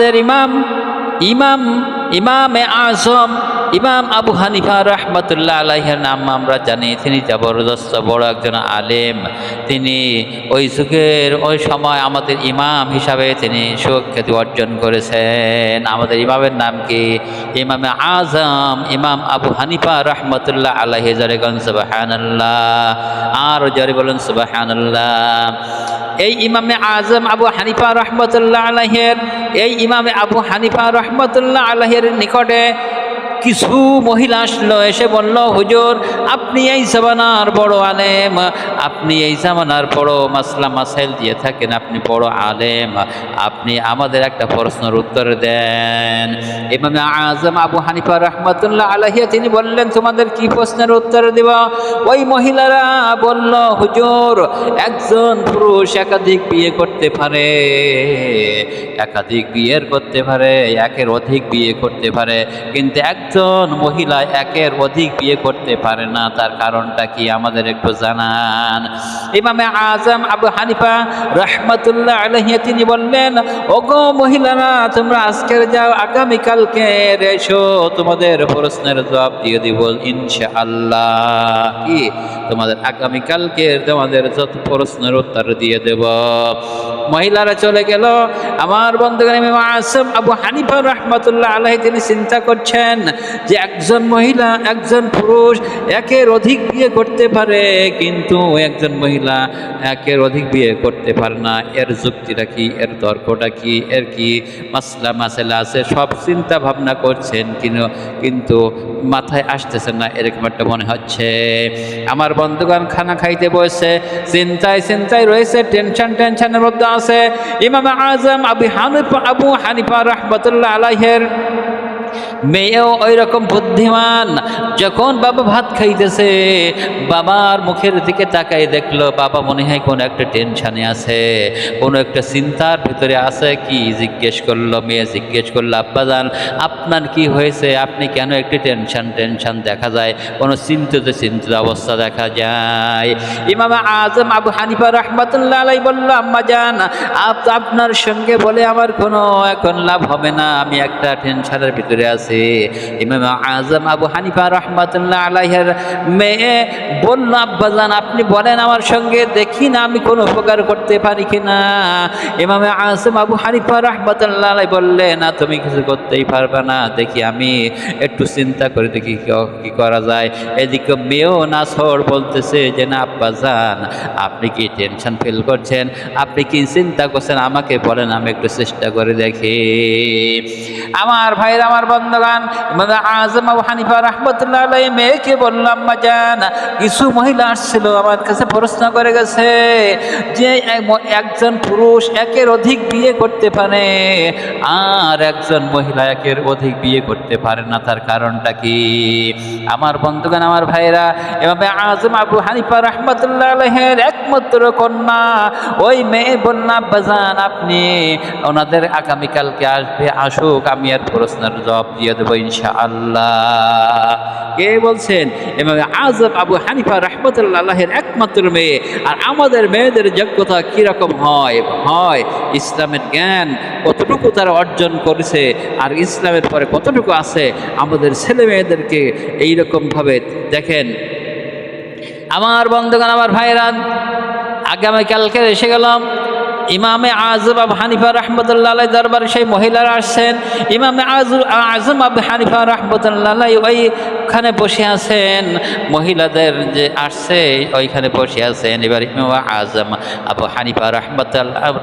ইমাম ইমাম ইমামে আজম ইমাম আবু হানিফা রহমতুল্লাহ আলাইহির নাম আমরা জানি। তিনি জবরদস্ত বড় একজন আলেম। তিনি ওই যুগের ওই সময় আমাদের ইমাম হিসাবে তিনি সুখ্যাতি অর্জন করেছেন। আমাদের ইমামের নাম কি? ইমামে আজম ইমাম আবু হানিফা রহমতুল্লাহ আলাইহি। জোরে বলুন সুবহানাল্লাহ, আর জোরে বলুন সুবহানাল্লাহ। এই ইমামে আজম আবু হানিফা রহমতুল্লাহ আলাইহির ইমামে আবু হানিফা রহমতুল্লাহ আলাইহির নিকটে কিছু মহিলা আসলো, এসে বলল, হুজুর আপনি এই জামানার বড় আলেম, আপনি এই জামানার বড় মাসলা মাসাইল দিয়ে থাকেন, আপনি বড় আলেম, আপনি আমাদের একটা প্রশ্নের উত্তর দেন। ইমামে আজম আবু হানিফা রহমতুল্লাহ আলাইহি তিনি বললেন, তোমাদের কি প্রশ্নের উত্তর দেব? ওই মহিলারা বলল, হুজুর একজন পুরুষ একাধিক বিয়ে করতে পারে, একাধিক বিয়ের করতে পারে, একের অধিক বিয়ে করতে পারে, কিন্তু একজন মহিলা একের অধিক বিয়ে করতে পারে না, তার কারণটা কি আমাদের একটু জানান। ইমামে আজম আবু হানিফা রহমতুল্লাহ আলাইহি তিনি বললেন, ওগো মহিলারা, তোমরা আজকের যাও, আগামীকালকে এসো, তোমাদের প্রশ্নের জবাব দিয়ে দিব ইনশাআল্লাহ। কি তোমাদের আগামীকালকে তোমাদের যত প্রশ্নের উত্তর দিয়ে দেব। মহিলারা চলে গেল। আমার বন্ধুগণ, ইমাম আজম আবু হানিফা রহমতুল্লাহ আলাইহি তিনি চিন্তা করছেন যে একজন মহিলা একজন পুরুষ একের অধিক বিয়ে করতে পারে, কিন্তু একজন মহিলা একের অধিক বিয়ে করতে পারে না। এর যুক্তিটা কি, এর তর্কটা কি, এর কি মাসলা মাসালা আছে, সব চিন্তা ভাবনা করছেন, কিন্তু মাথায় আসতেছে না, এরকম একটা মনে হচ্ছে। আমার বন্ধুগণ খানা খাইতে বসে চিন্তায় রয়েছে, টেনশনের মধ্যে আছে। ইমাম আজম আবু হানিফা রহমতুল্লাহ আলাইহির মেয়েও ওই রকম বুদ্ধিমান। যখন বাবা ভাত খাইতেছে, বাবার মুখের দিকে তাকাই দেখলো বাবা মনে হয় কোনো একটা টেনশনে আছে, কোনো একটা চিন্তার ভিতরে আছে। কি জিজ্ঞেস করলো, মেয়ে জিজ্ঞেস করলো, আব্বাজান আপনার কি হয়েছে, আপনি কেন একটু টেনশন দেখা যায়, কোনো চিন্তিত অবস্থা দেখা যায়। ইমাম আজম আবু হানিফা রহমতুল্লাহ আলাইহি বলল, আম্মাজান আপনার সঙ্গে বলে আমার কোনো এখন লাভ হবে না, আমি একটা টেনশনের ভিতরে আছি। ইমাম আজম আবু হানিফা রহমতুল্লাহ আলাইহির মেয়ে বলল, আব্বাজান আপনি বলেন আমার সঙ্গে, দেখি না আমি কোনো উপকার করতে পারি কিনা। ইমাম আজম আবু হানিফা রহমতুল্লাহ আলাইহি বললেন, না তুমি কিছু করতেই পারবে না, দেখি আমি একটু চিন্তা করে দেখি কি করা যায়। এদিকে মেয়েও নাছর বলতেছে যে, না আব্বাজান আপনি কি টেনশন ফিল করছেন, আপনি কি চিন্তা করছেন, আমাকে বলেন, আমি একটু চেষ্টা করে দেখি। আমার ভাইরা, আমার বন্ধুগণ, ইমাম আজম আবু হানিফা রাহমাতুল্লাহ আলাইহি মেয়েকে বললাম, আম্মাজান কিছু মহিলা আসছিল আমার কাছে প্রশ্ন করে গেছে যে একজন পুরুষ একের অধিক বিয়ে করতে পারে আর একজন মহিলা একের অধিক বিয়ে করতে পারে না, তার কারণটা কি? আমার বন্ধুগণ, আমার ভাইরা, ইমাম আজম আবু হানিফা রাহমাতুল্লাহ আলাইহির একমাত্র কন্যা ওই মেয়ে বলল, আব্বাজান আপনি ওনাদের আগামীকালকে আসুক, আমি আর প্রশ্নের জবাব দিয়ে দেবো ইনশাআল্লাহ। কে বলছেন? ইমাম আজম আবু হানিফা রাহমাতুল্লাহ আলাইহির একমাত্র মেয়ে। আর আমাদের মেয়েদের যোগ্যতা কিরকম হয়? ইসলামের জ্ঞান কতটুকু তারা অর্জন করেছে আর ইসলামের পরে কতটুকু আছে, আমাদের ছেলে মেয়েদেরকে এইরকমভাবে দেখেন। আমার বন্ধুগণ, আমার ভাইরা, আগামীকালকে এসে গেলাম। ইমামে আজম আবু হানিফা রাহমাতুল্লাহ আলাইহি দরবারে সেই মহিলারা আসছেন। ইমামে আজম আবু হানিফা রাহমাতুল্লাহ আলাইহি ওইখানে বসে আছেন, মহিলাদের যে আসছে ওইখানে বসে আছেন। এবার ইমাম আজম আবু হানিফা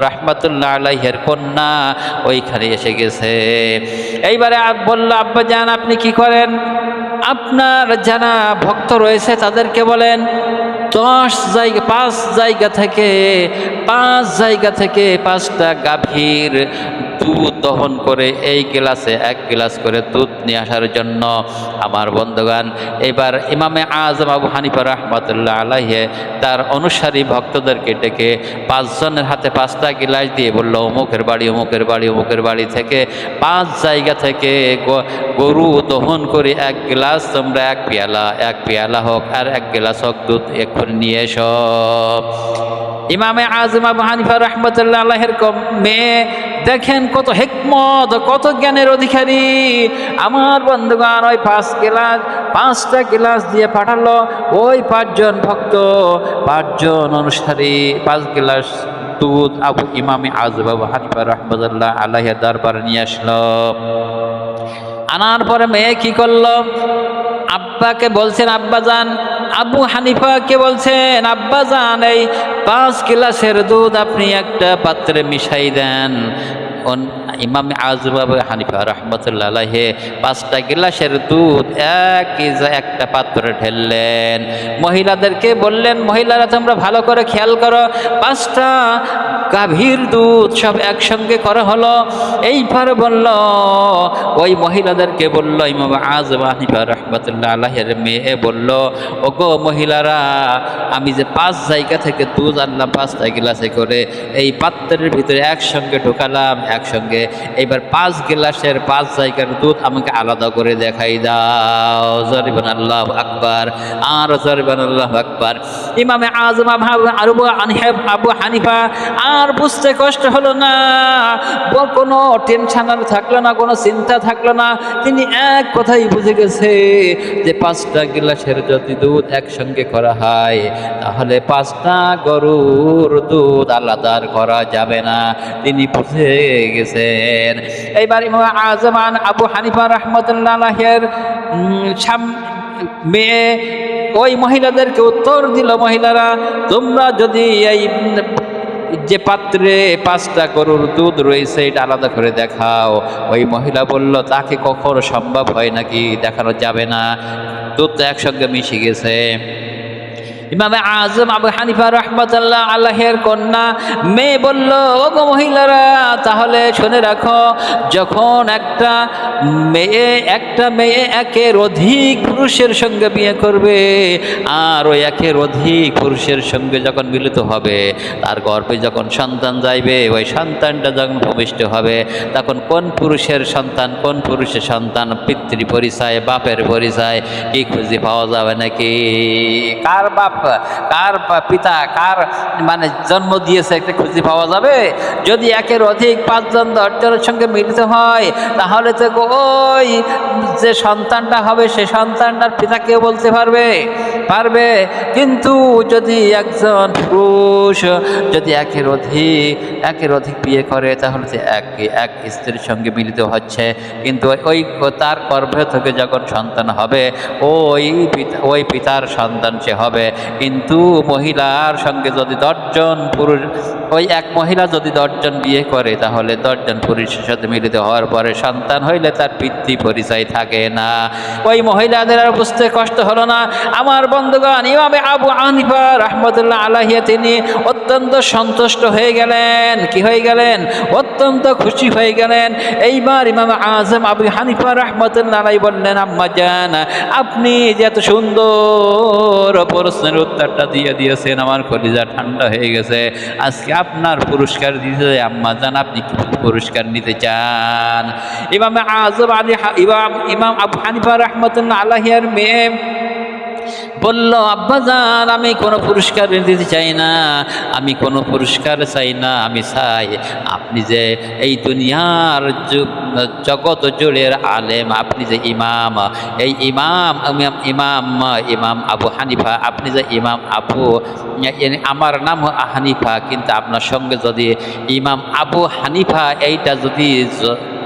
রাহমাতুল্লাহ আলাইহির কন্যা ওইখানে এসে গেছে। এইবারে বলল, আব্বাজান আপনি কি করেন? আপনার যারা ভক্ত রয়েছে তাদেরকে বলেন 5 জায়গা থেকে 5টা গাভীর দুধ দহন করে এই গ্লাসে 1 গ্লাস করে দুধ নিয়ে আসার জন্য। আমার বন্ধুগণ, এবার ইমামে আজম আবু হানিফা রাহমাতুল্লাহ আলাইহি তার অনুসারী ভক্তদেরকে ডেকে 5 জনের হাতে 5টা গ্লাস দিয়ে বলল, অমুকের বাড়ি থেকে 5 জায়গা থেকে গরু দহন করে 1 গ্লাস তোমরা 1 পেয়ালা হোক আর 1 গ্লাস হোক দুধ এক্ষুনি নিয়ে এসো। ইমামে আজম আবু হানিফা রাহমাতুল্লাহ আলাইহির মেয়ে দেখেন কত হিকমত, কত জ্ঞানের অধিকারী আমার বন্ধুগণ। ওই 5টা গ্লাস দিয়ে পাঠালো ওই 5জন ভক্ত, 5জন অনুসারী, 5 গ্লাস দুধ ইমামে আযম আবু হানিফা রাহমাতুল্লাহ আলাইহির দরবারে নিয়ে আসলো। আনার পরে মেয়ে কি করলো, আব্বাকে বলছেন, আব্বাজান, আবু হানিফাকে বলছেন, আব্বাজান এই 5 গ্লাসের দুধ আপনি একটা পাত্রে মিশাই দেন। ইমামে আযম আবু হানিফা রাহমাতুল্লাহ আলাইহি 5টা গ্লাসের দুধ একটা পাত্রে ঢেললেন। মহিলাদেরকে বললেন, মহিলারা তোমরা ভালো করে খেয়াল করো, 5টা গাভীর দুধ সব একসঙ্গে করা হলো। এইবার বলল, ওই মহিলাদেরকে বলল, ইমাম আযম হানিফা রাহমাতুল্লাহ আলাইহির মেয়ে বলল, ওগো মহিলারা, আমি যে 5 জায়গা থেকে দুধ আনলাম 5টা গ্লাসে করে, এই পাত্রের ভিতরে একসঙ্গে ঢোকালাম একসঙ্গে, এবার 5 গ্লাসের 5 জায়গার দুধ আমাকে আলাদা করে দেখাই দাও। জরিবান আল্লাহু আকবার, আর জরিবান আল্লাহু আকবার। ইমামে আযম আবু হানিফা আর বুঝতে কষ্ট হলো না, কোনো টেনশন আর থাকলো না, কোনো চিন্তা থাকলো না। তিনি এক কথাই বুঝে গেছে যে 5টা গ্লাসের যদি দুধ একসঙ্গে করা হয় তাহলে 5টা গরুর দুধ আলাদা করা যাবে না। তিনি বুঝে গেছেন। এইবার ইমাম আযম আবু হানিফা রাহমাতুল্লাহ আলাইহির মেয়ে ওই মহিলাদেরকে উত্তর দিল, মহিলারা, তোমরা যদি এই যে পাত্রে 5টা গরুর দুধ রয়েছে এটা আলাদা করে দেখাও। ওই মহিলা বলল, তাকে কখনো সম্ভব হয় নাকি, দেখানো যাবে না, দুধ তো একসঙ্গে মিশে গেছে। ইমামে আযম আবু হানিফা রাহমাতুল্লাহ আলাইহির কন্যা মেয়ে বলল, ওগো মহিলারা, তাহলে শুনে রাখো, যখন একটা মেয়ে একের অধিক পুরুষের সঙ্গে বিয়ে করবে আর ওই একের অধিক পুরুষের সঙ্গে যখন মিলিত হবে, তার গর্ভে যখন সন্তান যাইবে, ওই সন্তানটা যখন ভূমিষ্ঠ হবে, তখন কোন পুরুষের সন্তান কোন পুরুষের সন্তান, পিতৃ পরিচয়, বাপের পরিচয় কি খুঁজে পাওয়া যাবে নাকি? কার বাপ, কার পিতা, কার মানে জন্ম দিয়েছে একটা খুঁজে পাওয়া যাবে? যদি একের অধিক 5 জন 10 জনের সঙ্গে মিলিত হয় তাহলে তো ওই যে সন্তানটা হবে সে সন্তানটার পিতা কেউ বলতে পারবে। কিন্তু যদি একজন পুরুষ যদি একের অধিক বিয়ে করে তাহলে সে এক স্ত্রীর সঙ্গে মিলিত হচ্ছে, কিন্তু ওই তার গর্ভ থেকে যখন সন্তান হবে ওই পিতার সন্তান সে হবে। কিন্তু মহিলার সঙ্গে যদি 10 জন পুরুষ, ওই এক মহিলা যদি 10 জন বিয়ে করে তাহলে 10 জন পুরুষের সাথে মিলিত হওয়ার পরে সন্তান হইলে তার পিতৃ পরিচয় থাকে না। ওই মহিলাদের আর বুঝতে কষ্ট হলো না। আমার বন্ধুগণ, ইমামে আবু হানিফা রাহমাতুল্লাহ আলাইহি তিনি অত্যন্ত সন্তুষ্ট হয়ে গেলেন। কি হয়ে গেলেন? অত্যন্ত খুশি হয়ে গেলেন। এইবার ইমাম আযম আবু হানিফা রাহমাতুল্লাহ আলাইহি বললেন, আম্মা জান, আপনি যে এত সুন্দর প্রশ্নের উত্তরটা দিয়েছেন, আমার কলিজা ঠান্ডা হয়ে গেছে। আজকে আপনার পুরস্কার দিতে, আম্মা জান, আপনি কি পুরস্কার নিতে চান? ইমাম আবু হানিফা রাহমাতুল্লাহ আলাইহির মেয়ে বলল, আব্বাজান, আমি কোনো পুরস্কার দিতে চাই না, আমি কোনো পুরস্কার চাই না, আমি চাই আপনি যে এই দুনিয়ার জগৎ জুড়ের আলেম, আপনি যে ইমাম, এই ইমাম আবু হানিফা, আপনি যে ইমাম আমার নাম হানিফা, কিন্তু আপনার সঙ্গে যদি ইমাম আবু হানিফা এইটা যদি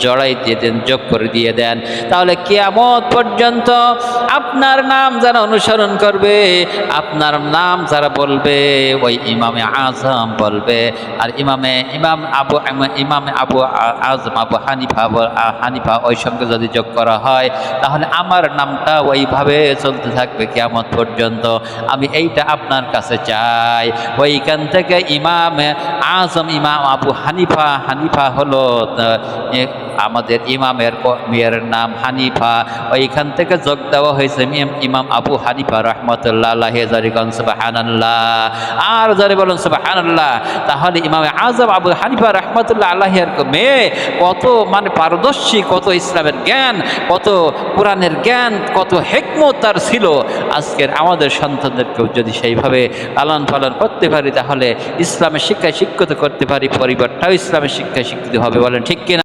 জড়াই দিয়ে দেন, যোগ করে দিয়ে দেন, তাহলে কিয়ামত পর্যন্ত আপনার নাম যারা অনুসরণ করবে, আপনার নাম যারা বলবে, ওই ইমামে আযম বলবে। আর ইমামে আবু আযম আবু হানিফা ওই সঙ্গে যদি যোগ করা হয় তাহলে আমার নামটা ওইভাবে চলতে থাকবে কিয়ামত পর্যন্ত। আমি এইটা আপনার কাছে চাই। ওইখান থেকে ইমাম আযম ইমাম আবু হানিফা হলো আমাদের ইমামের মেয়ের নাম হানিফা, ওইখান থেকে যোগ দেওয়া হয়েছে ইমাম আবু হানিফা রহমতুল্লাহ আলাইহি। জারিগণ সুবহানাল্লাহ, আর যারে বলুন সুবহানাল্লাহ। তাহলে ইমাম আজম আবু হানিফা রহমতুল্লাহ আলাইহির মেয়ে কত মানে পারদর্শী, কত ইসলামের জ্ঞান, কত কোরআনের জ্ঞান, কত হিকমত তার ছিল। আজকের আমাদের সন্তানদেরকেও যদি সেইভাবে লালন পালন করতে পারি, তাহলে ইসলামের শিক্ষায় শিক্ষিত করতে পারি, পরিবারটাও ইসলামের শিক্ষায় শিক্ষিত হবে। বলেন ঠিক কিনা?